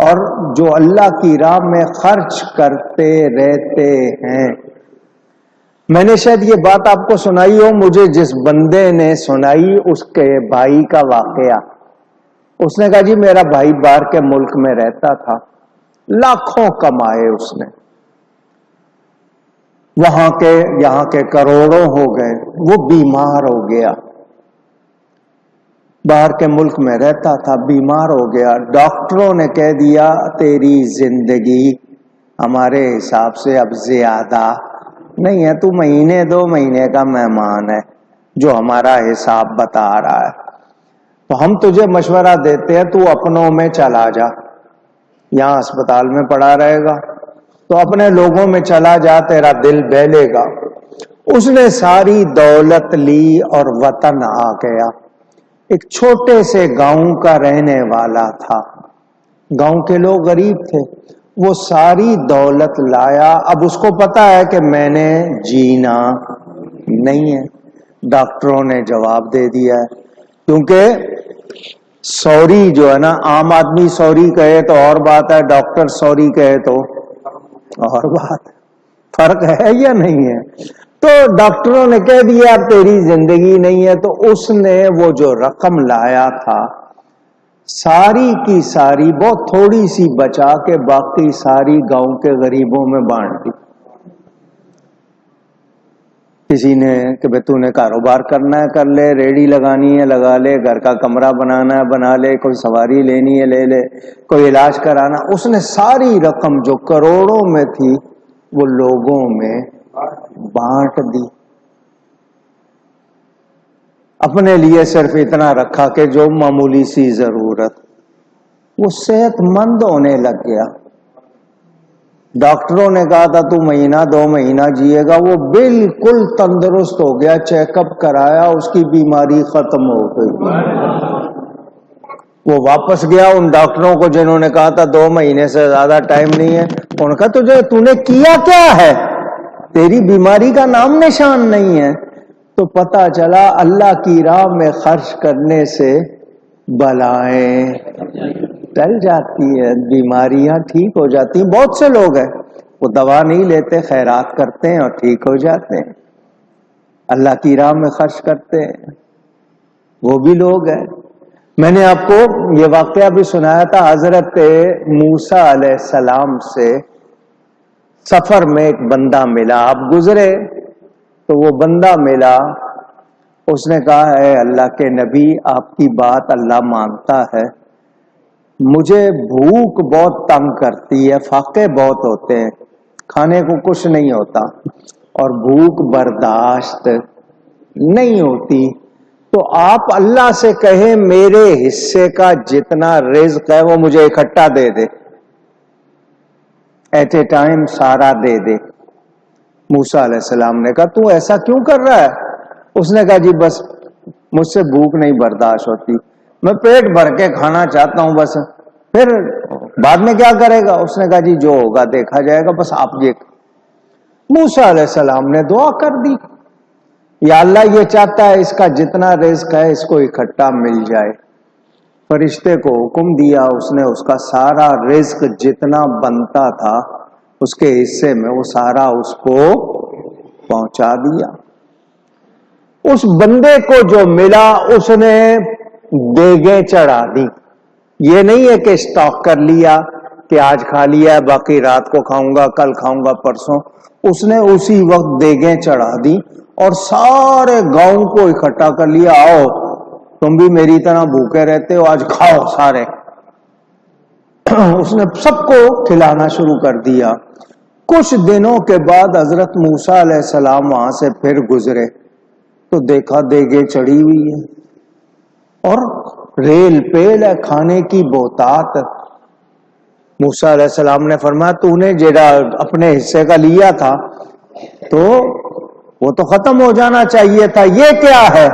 اور جو اللہ کی راہ میں خرچ کرتے رہتے ہیں. میں نے شاید یہ بات آپ کو سنائی ہو، مجھے جس بندے نے سنائی اس کے بھائی کا واقعہ. اس نے کہا جی میرا بھائی باہر کے ملک میں رہتا تھا، لاکھوں کمائے اس نے، وہاں کے یہاں کے کروڑوں ہو گئے، وہ بیمار ہو گیا. باہر کے ملک میں رہتا تھا، بیمار ہو گیا. ڈاکٹروں نے کہہ دیا تیری زندگی ہمارے حساب سے اب زیادہ نہیں ہے، تو مہینے 2 مہینے کا مہمان ہے جو ہمارا حساب بتا رہا ہے. تو ہم تجھے مشورہ دیتے ہیں تو اپنوں میں چلا جا، یہاں اسپتال میں پڑا رہے گا تو اپنے لوگوں میں چلا جا، تیرا دل بہلے گا. اس نے ساری دولت لی اور وطن آ گیا. ایک چھوٹے سے گاؤں کا رہنے والا تھا، گاؤں کے لوگ غریب تھے. وہ ساری دولت لایا. اب اس کو پتا ہے کہ میں نے جینا نہیں ہے. ڈاکٹروں نے جواب دے دیا ہے، کیونکہ سوری جو ہے نا، عام آدمی سوری کہے تو اور بات ہے، ڈاکٹر سوری کہے تو اور بات. فرق ہے یا نہیں ہے؟ تو ڈاکٹروں نے کہہ دیا اب تیری زندگی نہیں ہے. تو اس نے وہ جو رقم لایا تھا ساری کی ساری، بہت تھوڑی سی بچا کے باقی ساری گاؤں کے غریبوں میں بانٹ دی. کسی نے کہ بھئی تو نے کاروبار کرنا ہے کر لے، ریڑھی لگانی ہے لگا لے، گھر کا کمرہ بنانا ہے بنا لے، کوئی سواری لینی ہے لے لے، کوئی علاج کرانا. اس نے ساری رقم جو کروڑوں میں تھی وہ لوگوں میں بانٹ دی. اپنے لیے صرف اتنا رکھا کہ جو معمولی سی ضرورت. وہ صحت مند ہونے لگ گیا. ڈاکٹروں نے کہا تھا تو مہینہ 2 مہینہ جیے گا، وہ بالکل تندرست ہو گیا. چیک اپ کرایا، اس کی بیماری ختم ہو گئی. وہ واپس گیا ان ڈاکٹروں کو جنہوں نے کہا تھا 2 مہینے سے زیادہ ٹائم نہیں ہے. انہوں نے کہا تو نے کیا کیا ہے، تیری بیماری کا نام نشان نہیں ہے. تو پتا چلا اللہ کی راہ میں خرچ کرنے سے بلائیں ٹل جاتی ہے، بیماریاں ٹھیک ہو جاتی ہیں. بہت سے لوگ ہیں وہ دوا نہیں لیتے، خیرات کرتے ہیں اور ٹھیک ہو جاتے ہیں. اللہ کی راہ میں خرچ کرتے ہیں وہ بھی لوگ ہیں. میں نے آپ کو یہ واقعہ بھی سنایا تھا، حضرت موسیٰ علیہ السلام سے سفر میں ایک بندہ ملا. آپ گزرے تو وہ بندہ ملا. اس نے کہا اے اللہ کے نبی، آپ کی بات اللہ مانتا ہے، مجھے بھوک بہت تنگ کرتی ہے، فاقے بہت ہوتے ہیں، کھانے کو کچھ نہیں ہوتا اور بھوک برداشت نہیں ہوتی. تو آپ اللہ سے کہیں میرے حصے کا جتنا رزق ہے وہ مجھے اکٹھا دے دے، ایٹ اے ٹائم سارا دے دے. موسیٰ علیہ السلام نے کہا تو ایسا کیوں کر رہا ہے؟ اس نے کہا جی بس مجھ سے بھوک نہیں برداشت ہوتی، میں پیٹ بھر کے کھانا چاہتا ہوں، بس پھر بعد میں کیا کرے گا؟ اس نے کہا جی جو ہوگا دیکھا جائے گا، بس آپ یہ. موسیٰ علیہ السلام نے دعا کر دی، یا اللہ یہ چاہتا ہے اس کا جتنا رزق ہے اس کو اکٹھا مل جائے. فرشتے کو حکم دیا، اس نے اس کا سارا رزق جتنا بنتا تھا اس کے حصے میں وہ سارا اس کو پہنچا دیا. اس بندے کو جو ملا اس نے دیگیں چڑھا دی. یہ نہیں ہے کہ اسٹاک کر لیا کہ آج کھا لیا باقی رات کو کھاؤں گا، کل کھاؤں گا، پرسوں. اس نے اسی وقت دیگیں چڑھا دی اور سارے گاؤں کو اکٹھا کر لیا، آؤ تم بھی میری طرح بھوکے رہتے ہو، آج کھاؤ سارے. اس نے سب کو کھلانا شروع کر دیا. کچھ دنوں کے بعد حضرت موسیٰ علیہ السلام وہاں سے پھر گزرے تو دیکھا دیگیں چڑھی ہوئی ہے اور ریل پیل ہے، کھانے کی بہتات. موسیٰ علیہ السلام نے فرمایا تو نے جڑا اپنے حصے کا لیا تھا تو وہ تو ختم ہو جانا چاہیے تھا، یہ کیا ہے؟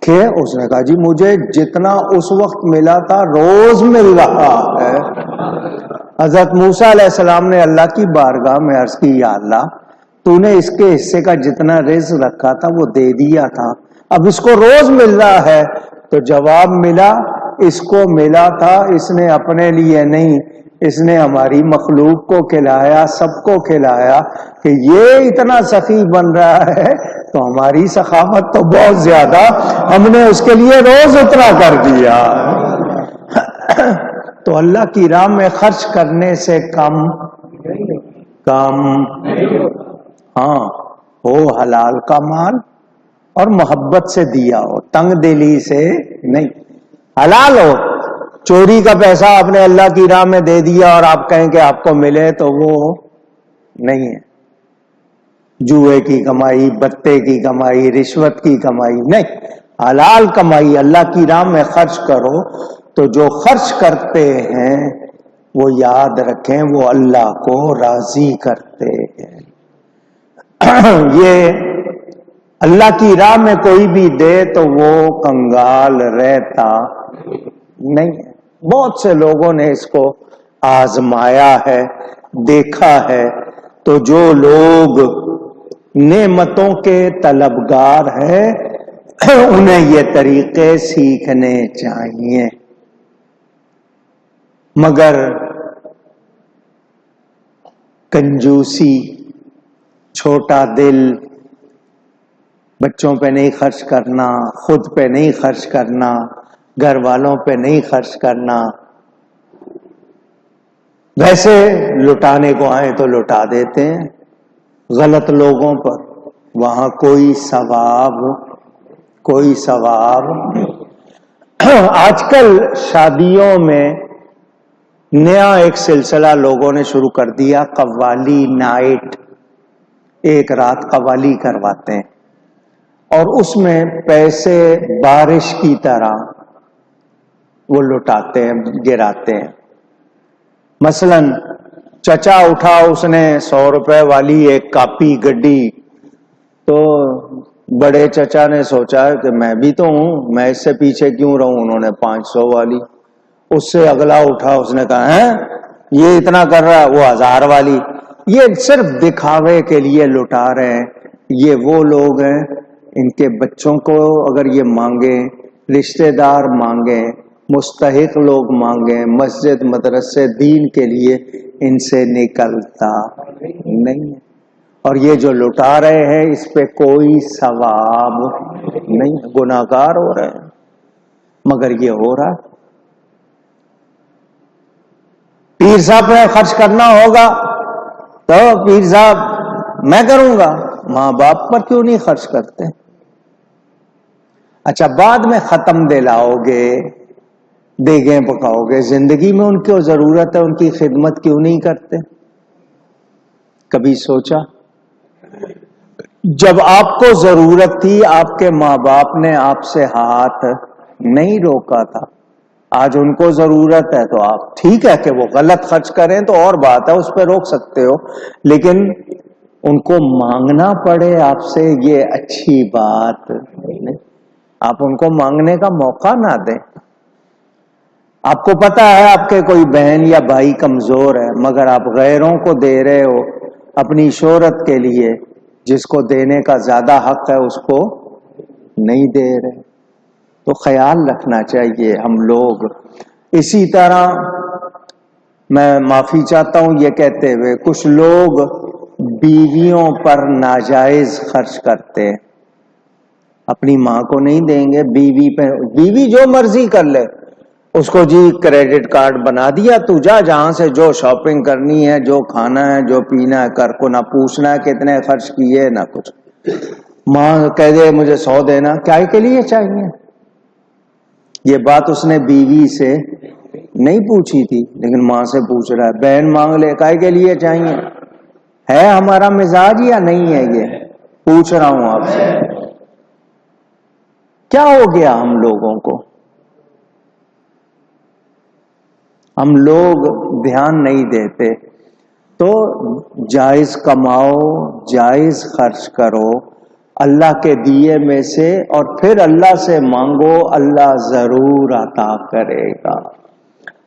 کہ اس نے کہا جی مجھے جتنا اس وقت ملا تھا روز مل رہا ہے. حضرت موسیٰ علیہ السلام نے اللہ کی بارگاہ میں عرض کی یا اللہ تو نے اس کے حصے کا جتنا رزق رکھا تھا وہ دے دیا تھا، اب اس کو روز مل رہا ہے. تو جواب ملا اس کو ملا تھا، اس نے اپنے لیے نہیں، اس نے ہماری مخلوق کو کھلایا، سب کو کھلایا، کہ یہ اتنا سخی بن رہا ہے تو ہماری سخاوت تو بہت زیادہ، ہم نے اس کے لیے روز اتنا کر دیا۔ تو اللہ کی راہ میں خرچ کرنے سے کم ہاں ہو حلال کا مال اور محبت سے دیا ہو، تنگ دلی سے نہیں، حلال ہو۔ چوری کا پیسہ آپ نے اللہ کی راہ میں دے دیا اور آپ کہیں کہ آپ کو ملے تو وہ نہیں ہے، جوئے کی کمائی، بتے کی کمائی، رشوت کی کمائی نہیں، حلال کمائی اللہ کی راہ میں خرچ کرو۔ تو جو خرچ کرتے ہیں وہ یاد رکھیں وہ اللہ کو راضی کرتے ہیں۔ یہ اللہ کی راہ میں کوئی بھی دے تو وہ کنگال رہتا نہیں ہے۔ بہت سے لوگوں نے اس کو آزمایا ہے، دیکھا ہے۔ تو جو لوگ نعمتوں کے طلبگار ہیں انہیں یہ طریقے سیکھنے چاہیے، مگر کنجوسی، چھوٹا دل، بچوں پہ نہیں خرچ کرنا، خود پہ نہیں خرچ کرنا، گھر والوں پہ نہیں خرچ کرنا، ویسے لٹانے کو آئے تو لٹا دیتے ہیں غلط لوگوں پر، وہاں کوئی ثواب نہیں۔ آج کل شادیوں میں نیا ایک سلسلہ لوگوں نے شروع کر دیا، قوالی نائٹ، ایک رات قوالی کرواتے ہیں اور اس میں پیسے بارش کی طرح وہ لٹاتے ہیں، گراتے ہیں۔ مثلا چچا اٹھا، اس نے 100 روپے والی ایک کاپی گڈی، تو بڑے چچا نے سوچا کہ میں بھی تو ہوں، میں اس سے پیچھے کیوں رہوں، انہوں نے 500 والی۔ اس سے اگلا اٹھا، اس نے کہا یہ اتنا کر رہا ہے، وہ 1000 والی۔ یہ صرف دکھاوے کے لیے لٹا رہے ہیں۔ یہ وہ لوگ ہیں، ان کے بچوں کو اگر یہ مانگے، رشتہ دار مانگے، مستحق لوگ مانگے، مسجد مدرسے دین کے لیے، ان سے نکلتا نہیں۔ اور یہ جو لٹا رہے ہیں اس پہ کوئی ثواب نہیں، گناہگار ہو رہے ہیں، مگر یہ ہو رہا ہے۔ پیر صاحب پہ خرچ کرنا ہوگا تو پیر صاحب میں کروں گا، ماں باپ پر کیوں نہیں خرچ کرتے؟ اچھا بعد میں ختم دلاؤ گے، دیگیں پکاؤ گے، زندگی میں ان کو ضرورت ہے، ان کی خدمت کیوں نہیں کرتے؟ کبھی سوچا؟ جب آپ کو ضرورت تھی آپ کے ماں باپ نے آپ سے ہاتھ نہیں روکا تھا، آج ان کو ضرورت ہے تو آپ ٹھیک ہے کہ وہ غلط خرچ کریں تو اور بات ہے، اس پہ روک سکتے ہو، لیکن ان کو مانگنا پڑے آپ سے یہ اچھی بات نہیں۔ آپ ان کو مانگنے کا موقع نہ دیں۔ آپ کو پتا ہے آپ کے کوئی بہن یا بھائی کمزور ہے، مگر آپ غیروں کو دے رہے ہو اپنی شہرت کے لیے، جس کو دینے کا زیادہ حق ہے اس کو نہیں دے رہے۔ تو خیال رکھنا چاہیے ہم لوگ۔ اسی طرح میں معافی چاہتا ہوں یہ کہتے ہوئے، کچھ لوگ بیویوں پر ناجائز خرچ کرتے ہیں، اپنی ماں کو نہیں دیں گے، بیوی پہ، بیوی جو مرضی کر لے، اس کو جی کریڈٹ کارڈ بنا دیا، تو جا جہاں سے جو شاپنگ کرنی ہے، جو کھانا ہے، جو پینا ہے کر کو، نہ پوچھنا ہے کتنے خرچ کیے نہ کچھ۔ ماں کہہ دے مجھے 100 دینا، کیا کے لیے چاہیے؟ یہ بات اس نے بیوی سے نہیں پوچھی تھی لیکن ماں سے پوچھ رہا ہے۔ بہن مانگ لے، کیا کے لیے چاہیے؟ ہے ہمارا مزاج یا نہیں ہے؟ یہ پوچھ رہا ہوں آپ سے۔ کیا ہو گیا ہم لوگوں کو؟ ہم لوگ دھیان نہیں دیتے۔ تو جائز کماؤ، جائز خرچ کرو اللہ کے دیے میں سے، اور پھر اللہ سے مانگو، اللہ ضرور عطا کرے گا۔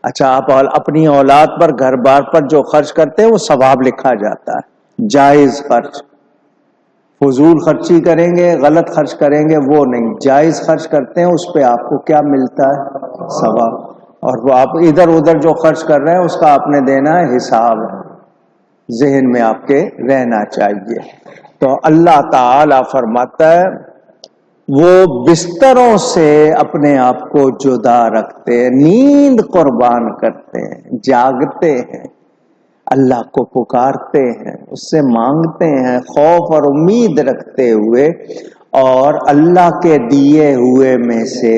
اچھا آپ اپنی اولاد پر، گھر بار پر جو خرچ کرتے ہیں وہ ثواب لکھا جاتا ہے، جائز خرچ، فضول خرچی کریں گے، غلط خرچ کریں گے وہ نہیں، جائز خرچ کرتے ہیں اس پہ آپ کو کیا ملتا ہے؟ ثواب. اور وہ آپ ادھر ادھر جو خرچ کر رہے ہیں اس کا آپ نے دینا ہے حساب، ذہن میں آپ کے رہنا چاہیے. تو اللہ تعالی فرماتا ہے وہ بستروں سے اپنے آپ کو جدا رکھتے ہیں، نیند قربان کرتے ہیں، جاگتے ہیں، اللہ کو پکارتے ہیں، اس سے مانگتے ہیں خوف اور امید رکھتے ہوئے، اور اللہ کے دیے ہوئے میں سے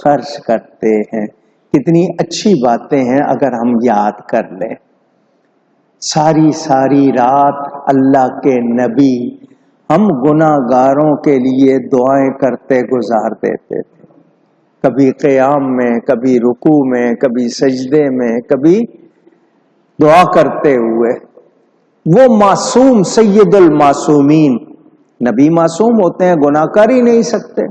خرچ کرتے ہیں. کتنی اچھی باتیں ہیں اگر ہم یاد کر لیں. ساری ساری رات اللہ کے نبی ہم گناہگاروں کے لیے دعائیں کرتے گزار دیتے تھے، کبھی قیام میں، کبھی رکوع میں، کبھی سجدے میں، کبھی دعا کرتے ہوئے. وہ معصوم سید المعصومین، نبی معصوم ہوتے ہیں، گناہ کر ہی نہیں سکتے،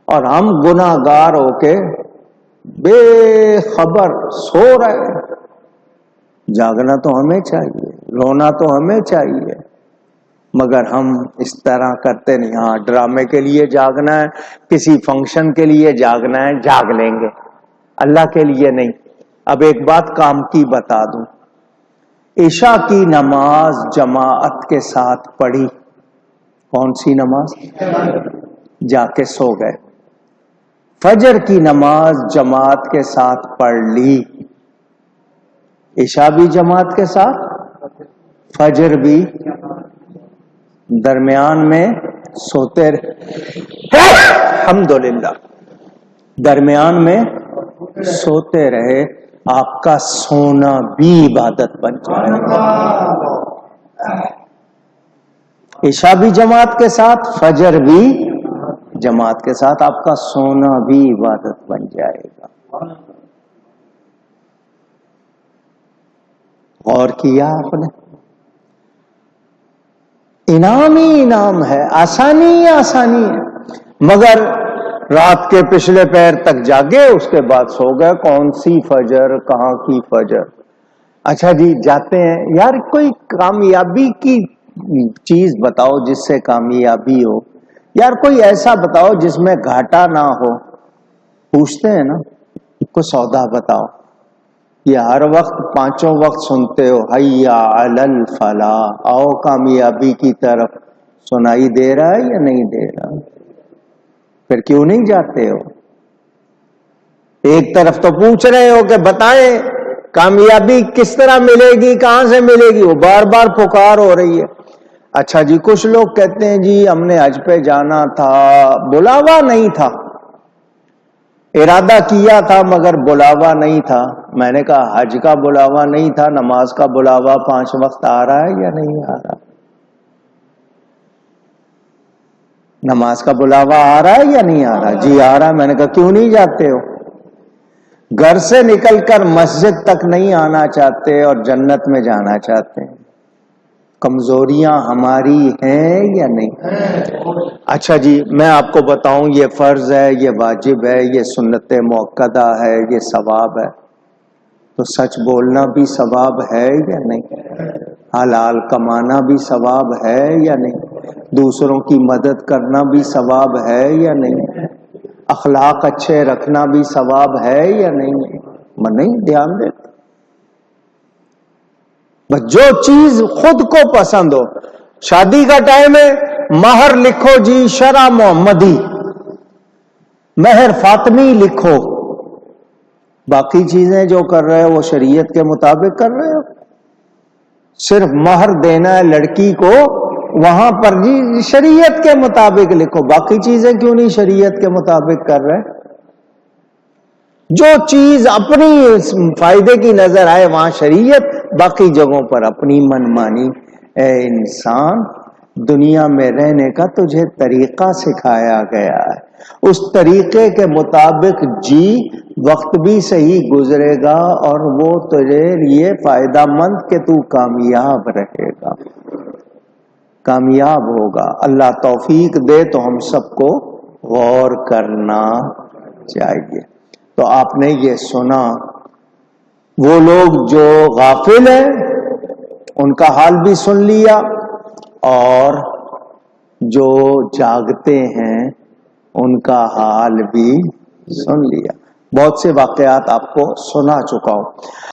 اور ہم گناہگار ہو کے بے خبر سو رہے ہیں. جاگنا تو ہمیں چاہیے، رونا تو ہمیں چاہیے، مگر ہم اس طرح کرتے نہیں. ہاں ڈرامے کے لیے جاگنا ہے، کسی فنکشن کے لیے جاگنا ہے، جاگ لیں گے، اللہ کے لیے نہیں. اب ایک بات کام کی بتا دوں، عشاء کی نماز جماعت کے ساتھ پڑھی، کون سی نماز؟ جا کے سو گئے. فجر کی نماز جماعت کے ساتھ پڑھ لی، عشاء بھی جماعت کے ساتھ، فجر بھی، درمیان میں سوتے رہے، الحمدللہ درمیان میں سوتے رہے. آپ کا سونا بھی عبادت بن جائے گا. عشاء بھی جماعت کے ساتھ، فجر بھی جماعت کے ساتھ، آپ کا سونا بھی عبادت بن جائے گا. اور کیا آپ نے؟ انعام ہی انعام ہے، آسانی ہی آسانی ہے. مگر رات کے پچھلے پہر تک جاگے، اس کے بعد سو گئے. کون سی فجر، کہاں کی فجر؟ اچھا جی جاتے ہیں، یار کوئی کامیابی کی چیز بتاؤ جس سے کامیابی ہو، یار کوئی ایسا بتاؤ جس میں گھاٹا نہ ہو. پوچھتے ہیں نا، کوئی سودا بتاؤ. یہ ہر وقت پانچوں وقت سنتے ہو حیا علی الفلاح، آؤ کامیابی کی طرف، سنائی دے رہا ہے یا نہیں دے رہا؟ پھر کیوں نہیں جاتے ہو؟ ایک طرف تو پوچھ رہے ہو کہ بتائیں کامیابی کس طرح ملے گی، کہاں سے ملے گی، وہ بار بار پکار ہو رہی ہے. اچھا جی کچھ لوگ کہتے ہیں جی ہم نے حج پہ جانا تھا، بلاوا نہیں تھا، ارادہ کیا تھا مگر بلاوا نہیں تھا. میں نے کہا حج کا بلاوا نہیں تھا، نماز کا بلاوا 5 وقت آ رہا ہے یا نہیں آ رہا؟ نماز کا بلاوا آ رہا ہے یا نہیں آ رہا؟ جی آ رہا ہے. میں نے کہا کیوں نہیں جاتے ہو؟ گھر سے نکل کر مسجد تک نہیں آنا چاہتے اور جنت میں جانا چاہتے ہیں. کمزوریاں ہماری ہیں یا نہیں؟ اچھا جی میں آپ کو بتاؤں، یہ فرض ہے، یہ واجب ہے، یہ سنت مؤکدہ ہے، یہ ثواب ہے. تو سچ بولنا بھی ثواب ہے یا نہیں؟ حلال کمانا بھی ثواب ہے یا نہیں؟ دوسروں کی مدد کرنا بھی ثواب ہے یا نہیں؟ اخلاق اچھے رکھنا بھی ثواب ہے یا نہیں؟ نہیں دھیان دے. بس جو چیز خود کو پسند ہو. شادی کا ٹائم ہے، مہر لکھو جی شرع محمدی، مہر فاطمی لکھو. باقی چیزیں جو کر رہے ہو وہ شریعت کے مطابق کر رہے ہو. صرف مہر دینا ہے لڑکی کو، وہاں پر جی شریعت کے مطابق لکھو. باقی چیزیں کیوں نہیں شریعت کے مطابق کر رہے؟ جو چیز اپنی فائدے کی نظر آئے وہاں شریعت، باقی جگہوں پر اپنی من مانی. اے انسان، دنیا میں رہنے کا تجھے طریقہ سکھایا گیا ہے، اس طریقے کے مطابق جی، وقت بھی صحیح گزرے گا اور وہ تجھے لیے فائدہ مند کہ تو کامیاب رہے گا، کامیاب ہوگا. اللہ توفیق دے تو ہم سب کو غور کرنا چاہیے. تو آپ نے یہ سنا، وہ لوگ جو غافل ہیں ان کا حال بھی سن لیا، اور جو جاگتے ہیں ان کا حال بھی سن لیا. بہت سے واقعات آپ کو سنا چکا ہوں.